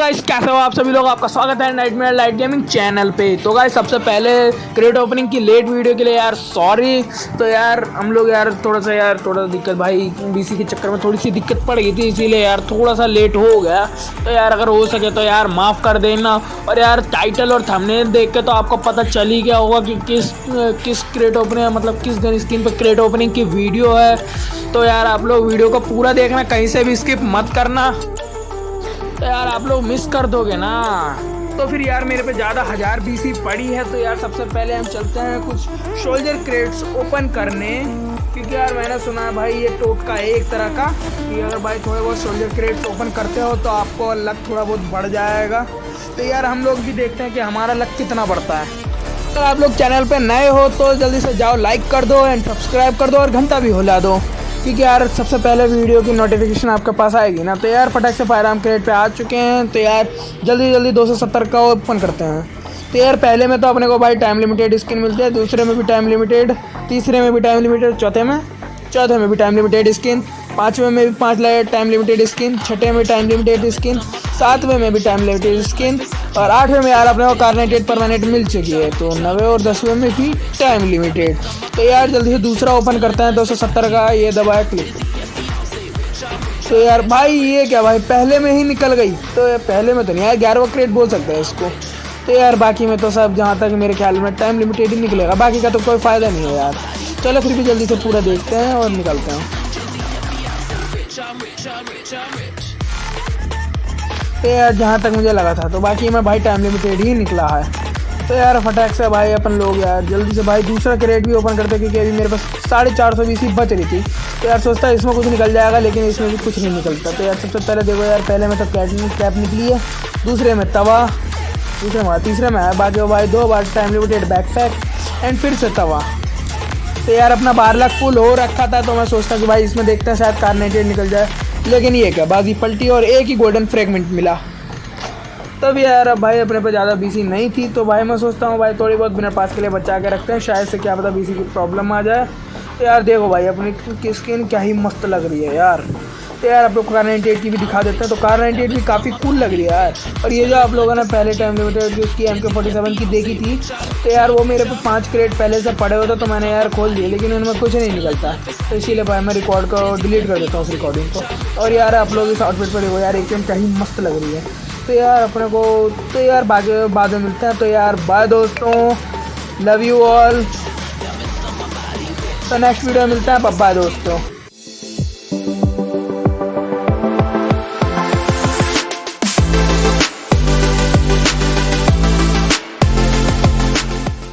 Guys कैसे हो आप सभी लोग। आपका स्वागत है नाइटमेयर लाइट गेमिंग चैनल पे। तो गाइस सबसे पहले क्रेट ओपनिंग की लेट वीडियो के लिए यार सॉरी। तो यार हम लोग यार थोड़ा सा दिक्कत भाई बीसी के चक्कर में थोड़ी सी दिक्कत पड़ गई थी, इसीलिए यार थोड़ा सा लेट हो गया। तो यार अगर हो सके तो यार माफ़ कर देना। और यार टाइटल और थंबनेल देख के तो आपको पता चल ही गया होगा कि किस क्रेट ओपनिंग मतलब किस गन स्किन पर क्रेट ओपनिंग की वीडियो है। तो यार आप लोग वीडियो को पूरा देखना, कहीं से भी स्किप मत करना। तो यार आप लोग मिस कर दोगे ना। तो फिर यार मेरे पे ज़्यादा 1000 बीसी पड़ी है। तो यार सबसे पहले हम चलते हैं कुछ शोल्जर क्रेट्स ओपन करने, क्योंकि यार मैंने सुना है भाई ये टोटका है एक तरह का कि अगर भाई थोड़े बहुत शोल्जर क्रेट्स ओपन करते हो तो आपको लक थोड़ा बहुत बढ़ जाएगा। तो यार हम लोग भी देखते हैं कि हमारा लक कितना बढ़ता है। अगर आप लोग चैनल पे नए हो तो जल्दी से जाओ लाइक कर दो एंड सब्सक्राइब कर दो और घंटा भी हिला दो, क्योंकि यार सबसे पहले वीडियो की नोटिफिकेशन आपके पास आएगी ना। तो यार फटाक से फायरआर्म क्रेट पे आ चुके हैं। तो यार जल्दी 270 का ओपन करते हैं। तो यार पहले में तो अपने को भाई टाइम लिमिटेड स्किन मिलती है, दूसरे में भी टाइम लिमिटेड, तीसरे में भी टाइम लिमिटेड, चौथे में भी टाइम लिमिटेड स्किन, पाँचवें में भी 5 टाइम लिमिटेड स्किन, छठे में टाइम लिमिटेड स्किन, सातवें में भी टाइम लिमिटेड स्किन और आठवें में यार अपने को कार्नेटेड परमानेंट मिल चुकी है। तो 9वें और 10वें में भी टाइम लिमिटेड। तो यार जल्दी से दूसरा ओपन करते हैं 270 का। ये दबाया क्लिक। तो यार भाई ये क्या भाई पहले में ही निकल गई। तो यार पहले में तो नहीं यार 11वां क्रेट बोल सकते हैं इसको। तो यार बाकी में तो सब जहाँ तक मेरे ख्याल में टाइम लिमिटेड ही निकलेगा, बाकी का तो कोई फ़ायदा नहीं है यार। चलो फिर भी जल्दी से पूरा देखते हैं और निकलते हैं। तो यार जहाँ तक मुझे लगा था तो बाकी में भाई टाइम लिमिटेड ही निकला है। तो यार फटाक से भाई अपन लोग यार जल्दी से भाई दूसरा क्रेट भी ओपन करते, क्योंकि अभी मेरे पास 450 बीसी बच रही थी। तो यार सोचता है इसमें कुछ निकल जाएगा, लेकिन इसमें भी कुछ नहीं निकलता। तो यार सबसे पहले देखो यार पहले में तो कैप निकली है, दूसरे में तवा, तीसरे में है बाकी भाई 2 बार टाइम लिमिटेड बैकपैक एंड फिर से तवा। तो यार अपना 12 लाख फुल हो रखा था, तो मैं सोचता कि भाई इसमें देखते हैं शायद कार्नेटेड निकल जाए, लेकिन ये क्या बाजी पलटी और एक ही गोल्डन फ्रेगमेंट मिला। तब यार अब भाई अपने पे ज़्यादा बीसी नहीं थी, तो भाई मैं सोचता हूँ भाई थोड़ी बहुत बिना पास के लिए बचा के रखते हैं, शायद से क्या पता बीसी की प्रॉब्लम आ जाए। तो यार देखो भाई अपनी स्किन क्या ही मस्त लग रही है यार। तो यार आप लोग कार 98 की भी दिखा देते हैं। तो कार 98 भी काफ़ी कूल लग रही है यार। और ये जो आप लोगों ने पहले टाइम लिमिटेड जो उसकी MK47 की देखी थी, तो यार वो मेरे पे 5 क्रेट पहले से पड़े होते तो मैंने यार खोल दिए, लेकिन उनमें कुछ नहीं निकलता। तो इसीलिए भाई मैं रिकॉर्ड को डिलीट कर देता हूँ उस रिकॉर्डिंग को। और यार आप लोग इस आउटफिट पर देखो यार एकदम क्या ही मस्त लग रही है। तो यार अपने को तो यार बाद में मिलते हैं। तो यार बाय दोस्तों, लव यू ऑल। तो नेक्स्ट वीडियो में मिलता है, बाय दोस्तों।